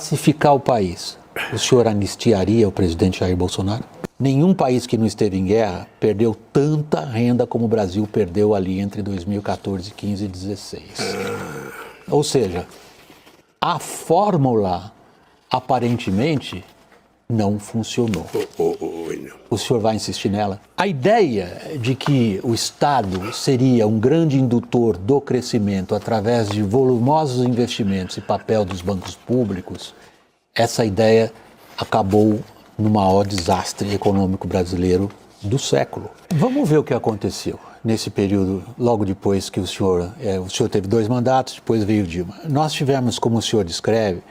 pacificar o país, o senhor anistiaria o presidente Jair Bolsonaro? Nenhum país que não esteve em guerra perdeu tanta renda como o Brasil perdeu ali entre 2014, 15 e 16. Ou seja, a fórmula aparentemente não funcionou. O senhor vai insistir nela? A ideia de que o Estado seria um grande indutor do crescimento através de volumosos investimentos e papel dos bancos públicos, essa ideia acabou no maior desastre econômico brasileiro do século. Vamos ver o que aconteceu nesse período, logo depois que o senhor teve 2 mandatos, depois veio Dilma. Nós tivemos, como o senhor descreve,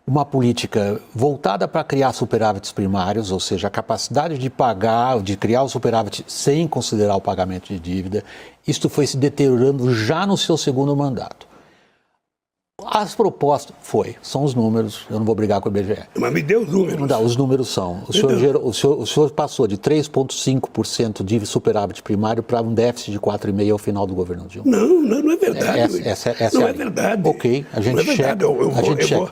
uma política voltada para criar superávites primários, ou seja, a capacidade de pagar, de criar o superávit sem considerar o pagamento de dívida. Isto foi se deteriorando já no seu 2º mandato. As propostas, são os números, eu não vou brigar com o IBGE. Mas me dê os números. Não, os números são. O senhor passou de 3,5% de superávit primário para um déficit de 4,5% ao final do governo Dilma. Não é verdade. Essa não é verdade. Ok, a gente checa.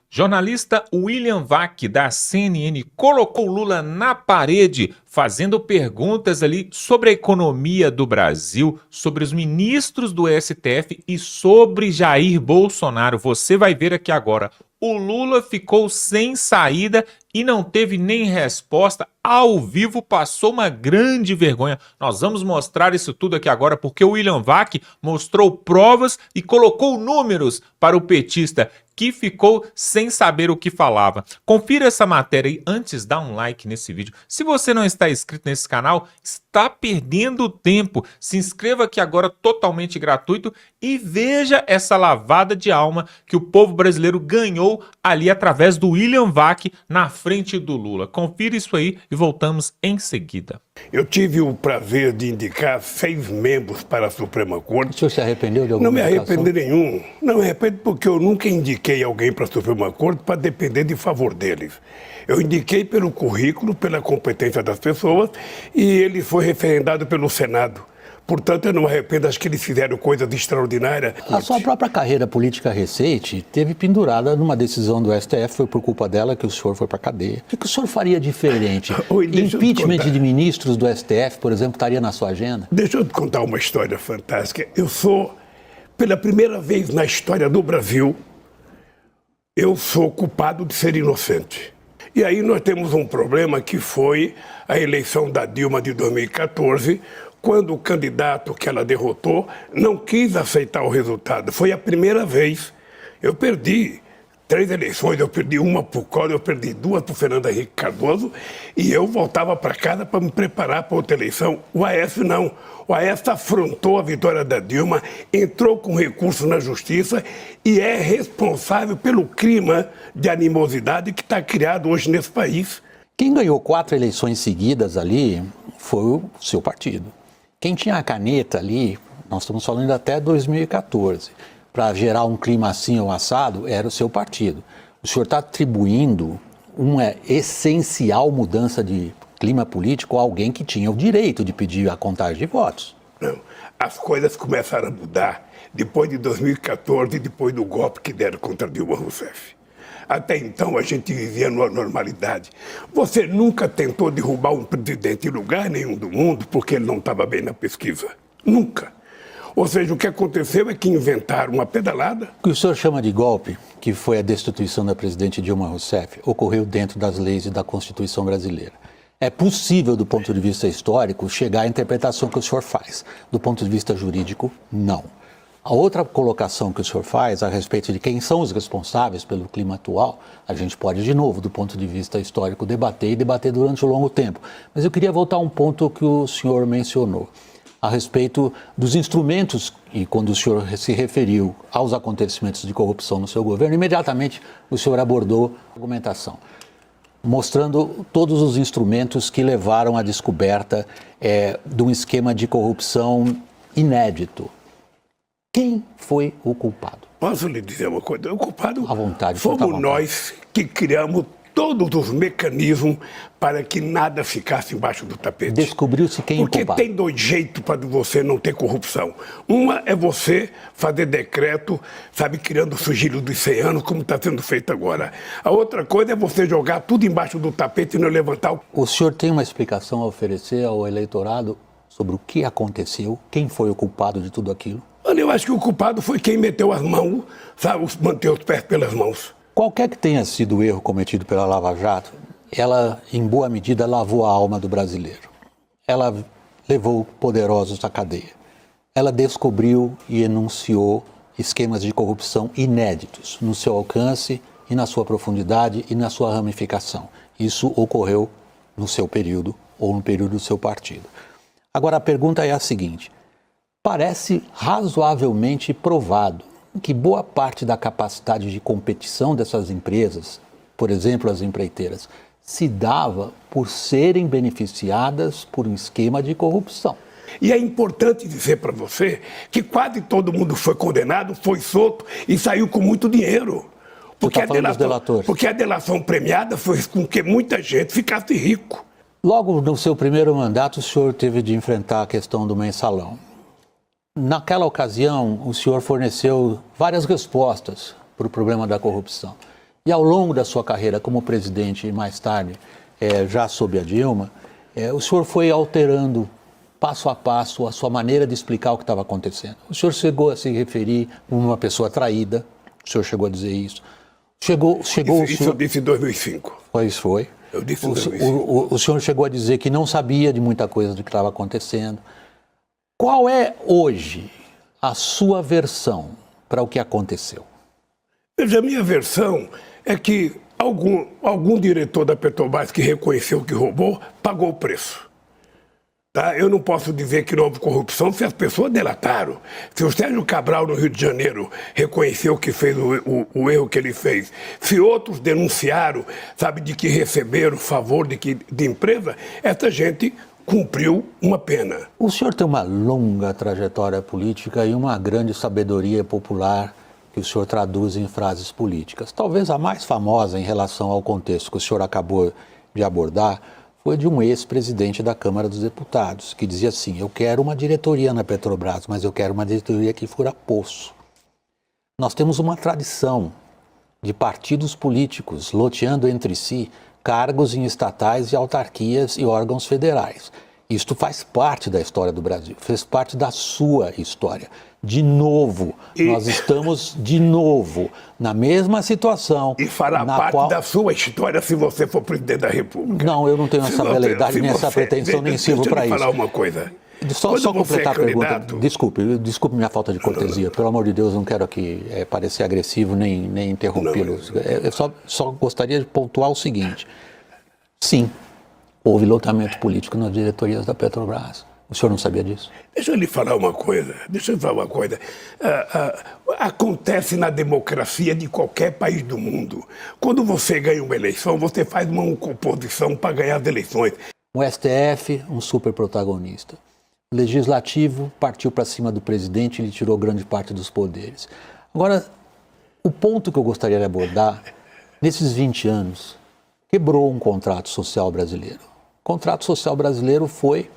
Jornalista William Vac, da CNN, colocou Lula na parede, fazendo perguntas ali sobre a economia do Brasil, sobre os ministros do STF e sobre Jair Bolsonaro. Você vai ver aqui agora. O Lula ficou sem saída e não teve nem resposta. Ao vivo passou uma grande vergonha. Nós vamos mostrar isso tudo aqui agora porque o William Vac mostrou provas e colocou números para o petista que ficou sem saber o que falava. Confira essa matéria aí antes, dá um like nesse vídeo. Se você não está inscrito nesse canal, está perdendo tempo. Se inscreva aqui agora totalmente gratuito e veja essa lavada de alma que o povo brasileiro ganhou ali através do William Vac na frente do Lula. Confira isso aí e voltamos em seguida. Eu tive o prazer de indicar 6 membros para a Suprema Corte. O senhor se arrependeu de alguma Não me indicação? arrependo nenhum. Não me arrependo porque eu nunca indiquei alguém para a Suprema Corte para depender de favor deles. Eu indiquei pelo currículo, pela competência das pessoas e ele foi referendado pelo Senado. Portanto, eu não me arrependo, acho que eles fizeram coisas extraordinárias. A sua própria carreira política recente teve pendurada numa decisão do STF, foi por culpa dela que o senhor foi para a cadeia. O que o senhor faria diferente? Impeachment de ministros do STF, por exemplo, estaria na sua agenda? Deixa eu te contar uma história fantástica. Eu sou, pela primeira vez na história do Brasil, eu sou culpado de ser inocente. E aí nós temos um problema que foi a eleição da Dilma de 2014, quando o candidato que ela derrotou não quis aceitar o resultado. Foi a primeira vez. Eu perdi 3 eleições, eu perdi uma para o Collor, eu perdi 2 para o Fernando Henrique Cardoso e eu voltava para casa para me preparar para outra eleição. O Aécio não. O Aécio afrontou a vitória da Dilma, entrou com recurso na justiça e é responsável pelo clima de animosidade que está criado hoje nesse país. Quem ganhou 4 eleições seguidas ali foi o seu partido. Quem tinha a caneta ali, nós estamos falando até 2014, para gerar um clima assim ou assado, era o seu partido. O senhor está atribuindo uma essencial mudança de clima político a alguém que tinha o direito de pedir a contagem de votos. Não, as coisas começaram a mudar depois de 2014, depois do golpe que deram contra Dilma Rousseff. Até então a gente vivia numa normalidade. Você nunca tentou derrubar um presidente em lugar nenhum do mundo porque ele não estava bem na pesquisa. Nunca. Ou seja, o que aconteceu é que inventaram uma pedalada. O que o senhor chama de golpe, que foi a destituição da presidente Dilma Rousseff, ocorreu dentro das leis e da Constituição brasileira. É possível, do ponto de vista histórico, chegar à interpretação que o senhor faz. Do ponto de vista jurídico, não. A outra colocação que o senhor faz a respeito de quem são os responsáveis pelo clima atual, a gente pode, de novo, do ponto de vista histórico, debater e debater durante um longo tempo. Mas eu queria voltar a um ponto que o senhor mencionou, a respeito dos instrumentos, e quando o senhor se referiu aos acontecimentos de corrupção no seu governo, imediatamente o senhor abordou a argumentação, mostrando todos os instrumentos que levaram à descoberta de um esquema de corrupção inédito. Quem foi o culpado? Posso lhe dizer uma coisa? O culpado à vontade, fomos nós que criamos todos os mecanismos para que nada ficasse embaixo do tapete. Descobriu-se quem Porque culpado. tem dois jeitos para você não ter corrupção. Uma é você fazer decreto, sabe, criando o sigilo dos 100 anos, como está sendo feito agora. A outra coisa é você jogar tudo embaixo do tapete e não levantar o... O senhor tem uma explicação a oferecer ao eleitorado sobre o que aconteceu, quem foi o culpado de tudo aquilo? Olha, eu acho que o culpado foi quem meteu as mãos, sabe, manteve os pés pelas mãos. Qualquer que tenha sido o erro cometido pela Lava Jato, ela, em boa medida, lavou a alma do brasileiro. Ela levou poderosos à cadeia. Ela descobriu e enunciou esquemas de corrupção inéditos no seu alcance e na sua profundidade e na sua ramificação. Isso ocorreu no seu período ou no período do seu partido. Agora, a pergunta é a seguinte: parece razoavelmente provado que boa parte da capacidade de competição dessas empresas, por exemplo, as empreiteiras, se dava por serem beneficiadas por um esquema de corrupção. E é importante dizer para você que quase todo mundo foi condenado, foi solto e saiu com muito dinheiro. Porque a delação premiada foi com que muita gente ficasse rico. Logo no seu primeiro mandato, o senhor teve de enfrentar a questão do mensalão. Naquela ocasião, o senhor forneceu várias respostas para o problema da corrupção. E ao longo da sua carreira como presidente e mais tarde, já sob a Dilma, o senhor foi alterando passo a passo a sua maneira de explicar o que estava acontecendo. O senhor chegou a se referir como uma pessoa traída, o senhor chegou a dizer isso. Isso eu disse em 2005. Pois foi. Eu disse em 2005. O senhor chegou a dizer que não sabia de muita coisa do que estava acontecendo. Qual é hoje a sua versão para o que aconteceu? Veja, a minha versão é que algum diretor da Petrobras que reconheceu que roubou, pagou o preço. Tá? Eu não posso dizer que não houve corrupção se as pessoas delataram. Se o Sérgio Cabral, no Rio de Janeiro, reconheceu que fez o erro que ele fez, se outros denunciaram, sabe, de que receberam favor de empresa, essa gente cumpriu uma pena. O senhor tem uma longa trajetória política e uma grande sabedoria popular que o senhor traduz em frases políticas. Talvez a mais famosa em relação ao contexto que o senhor acabou de abordar foi de um ex-presidente da Câmara dos Deputados, que dizia assim: eu quero uma diretoria na Petrobras, mas eu quero uma diretoria que fura poço. Nós temos uma tradição de partidos políticos loteando entre si cargos em estatais e autarquias e órgãos federais. Isto faz parte da história do Brasil, fez parte da sua história. De novo, nós estamos de novo na mesma situação. E fará parte da sua história se você for presidente da República. Não, eu não tenho essa veleidade, nem essa pretensão, nem sirvo para isso. Deixa eu falar uma coisa. Só completar a pergunta. Desculpe minha falta de cortesia. Pelo amor de Deus, não quero aqui parecer agressivo nem interrompê-lo. Eu só gostaria de pontuar o seguinte. Sim, houve loteamento político nas diretorias da Petrobras. O senhor não sabia disso? Deixa eu lhe falar uma coisa. Acontece na democracia de qualquer país do mundo. Quando você ganha uma eleição, você faz uma composição para ganhar as eleições. O STF, um super protagonista. O Legislativo partiu para cima do presidente e lhe tirou grande parte dos poderes. Agora, o ponto que eu gostaria de abordar, nesses 20 anos, quebrou um contrato social brasileiro. O contrato social brasileiro foi: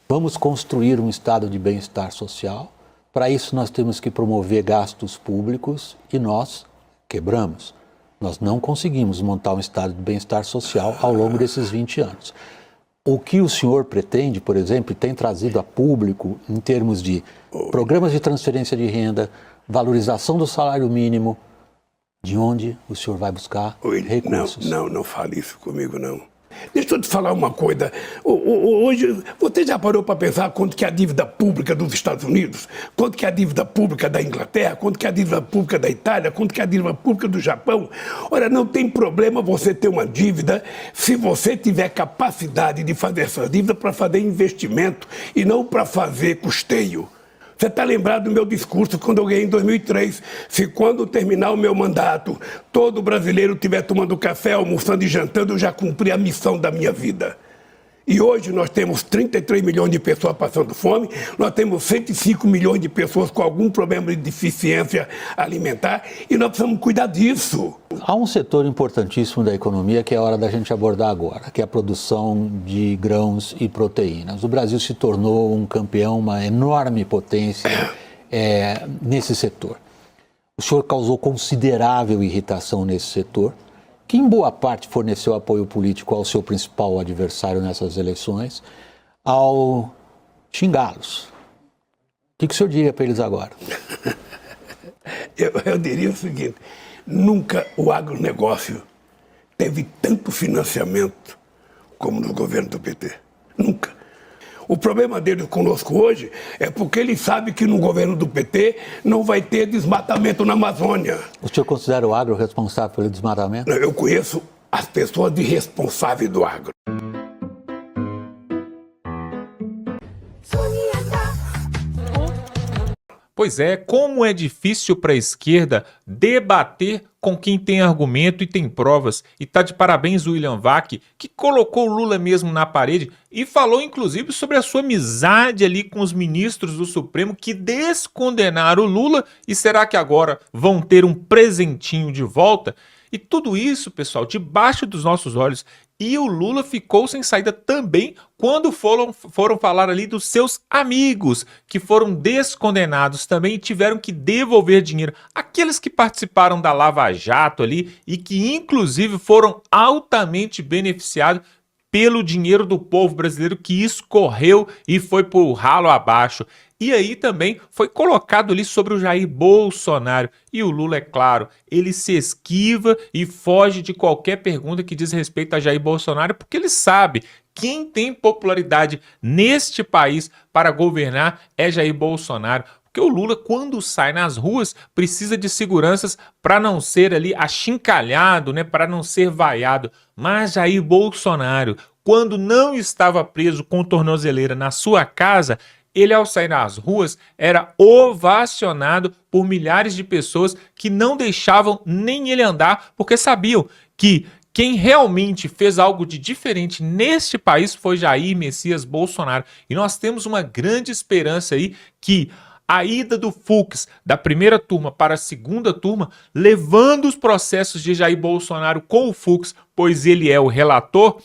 vamos construir um estado de bem-estar social. Para isso nós temos que promover gastos públicos e nós quebramos. Nós não conseguimos montar um estado de bem-estar social ao longo desses 20 anos. O que o senhor pretende, por exemplo, tem trazido a público em termos de programas de transferência de renda, valorização do salário mínimo, de onde o senhor vai buscar recursos? Não fale isso comigo, não. Deixa eu te falar uma coisa. Hoje, você já parou para pensar quanto que é a dívida pública dos Estados Unidos? Quanto que é a dívida pública da Inglaterra? Quanto que é a dívida pública da Itália? Quanto que é a dívida pública do Japão? Ora, não tem problema você ter uma dívida se você tiver capacidade de fazer essa dívida para fazer investimento e não para fazer custeio. Você está lembrado do meu discurso quando eu ganhei em 2003? Se quando terminar o meu mandato, todo brasileiro estiver tomando café, almoçando e jantando, eu já cumpri a missão da minha vida. E hoje nós temos 33 milhões de pessoas passando fome, nós temos 105 milhões de pessoas com algum problema de deficiência alimentar e nós precisamos cuidar disso. Há um setor importantíssimo da economia que é a hora da gente abordar agora, que é a produção de grãos e proteínas. O Brasil se tornou um campeão, uma enorme potência nesse setor. O senhor causou considerável irritação nesse setor, que em boa parte forneceu apoio político ao seu principal adversário nessas eleições, ao xingá-los. O que o senhor diria para eles agora? Eu diria o seguinte, nunca o agronegócio teve tanto financiamento como no governo do PT. Nunca. O problema deles conosco hoje é porque eles sabem que no governo do PT não vai ter desmatamento na Amazônia. O senhor considera o agro responsável pelo desmatamento? Eu conheço as pessoas de responsáveis do agro. Pois é, como é difícil para a esquerda debater com quem tem argumento e tem provas. E tá de parabéns o William Vac, que colocou o Lula mesmo na parede e falou inclusive sobre a sua amizade ali com os ministros do Supremo que descondenaram o Lula e será que agora vão ter um presentinho de volta? E tudo isso, pessoal, debaixo dos nossos olhos. E o Lula ficou sem saída também quando foram falar ali dos seus amigos, que foram descondenados também e tiveram que devolver dinheiro. Aqueles que participaram da Lava Jato ali e que inclusive foram altamente beneficiados pelo dinheiro do povo brasileiro que escorreu e foi por ralo abaixo. E aí também foi colocado ali sobre o Jair Bolsonaro. E o Lula, é claro, ele se esquiva e foge de qualquer pergunta que diz respeito a Jair Bolsonaro, porque ele sabe quem tem popularidade neste país para governar é Jair Bolsonaro. Porque o Lula, quando sai nas ruas, precisa de seguranças para não ser ali achincalhado, né, para não ser vaiado. Mas Jair Bolsonaro, quando não estava preso com tornozeleira na sua casa, ele, ao sair nas ruas, era ovacionado por milhares de pessoas que não deixavam nem ele andar, porque sabiam que quem realmente fez algo de diferente neste país foi Jair Messias Bolsonaro. E nós temos uma grande esperança aí que a ida do Fux da primeira turma para a segunda turma, levando os processos de Jair Bolsonaro com o Fux, pois ele é o relator,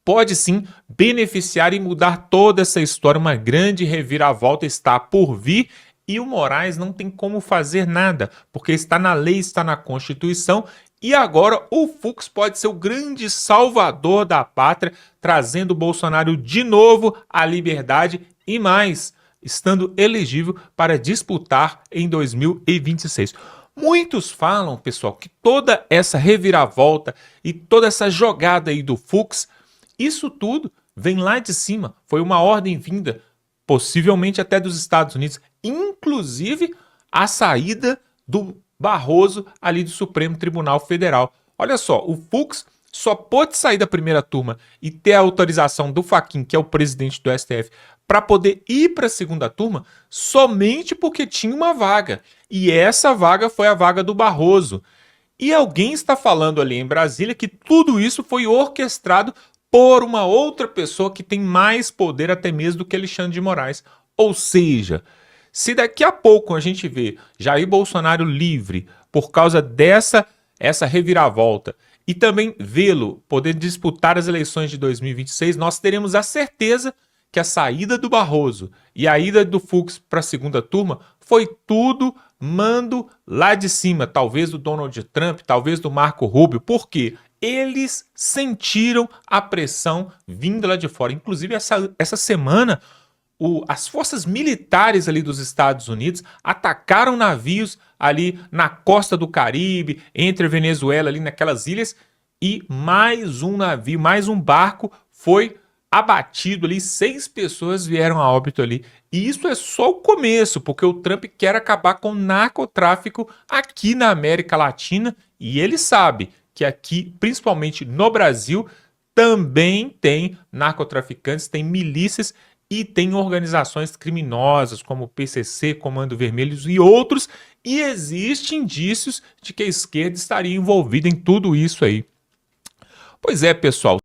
pode sim beneficiar e mudar toda essa história. Uma grande reviravolta está por vir e o Moraes não tem como fazer nada, porque está na lei, está na Constituição e agora o Fux pode ser o grande salvador da pátria, trazendo o Bolsonaro de novo à liberdade e mais, estando elegível para disputar em 2026. Muitos falam, pessoal, que toda essa reviravolta e toda essa jogada aí do Fux, isso tudo vem lá de cima, foi uma ordem vinda, possivelmente até dos Estados Unidos, inclusive a saída do Barroso ali do Supremo Tribunal Federal. Olha só, o Fux só pôde sair da primeira turma e ter a autorização do Fachin, que é o presidente do STF, para poder ir para a segunda turma somente porque tinha uma vaga. E essa vaga foi a vaga do Barroso. E alguém está falando ali em Brasília que tudo isso foi orquestrado por uma outra pessoa que tem mais poder até mesmo do que Alexandre de Moraes. Ou seja, se daqui a pouco a gente vê Jair Bolsonaro livre por causa essa reviravolta e também vê-lo poder disputar as eleições de 2026, nós teremos a certeza que a saída do Barroso e a ida do Fux para a segunda turma foi tudo mando lá de cima, talvez do Donald Trump, talvez do Marco Rubio. Por quê? Eles sentiram a pressão vindo lá de fora. Inclusive, essa semana, as forças militares ali dos Estados Unidos atacaram navios ali na costa do Caribe, entre a Venezuela, ali naquelas ilhas, e mais um navio, mais um barco foi abatido ali, 6 pessoas vieram a óbito ali. E isso é só o começo, porque o Trump quer acabar com o narcotráfico aqui na América Latina e ele sabe que aqui, principalmente no Brasil, também tem narcotraficantes, tem milícias e tem organizações criminosas como o PCC, Comando Vermelho e outros, e existem indícios de que a esquerda estaria envolvida em tudo isso aí. Pois é, pessoal.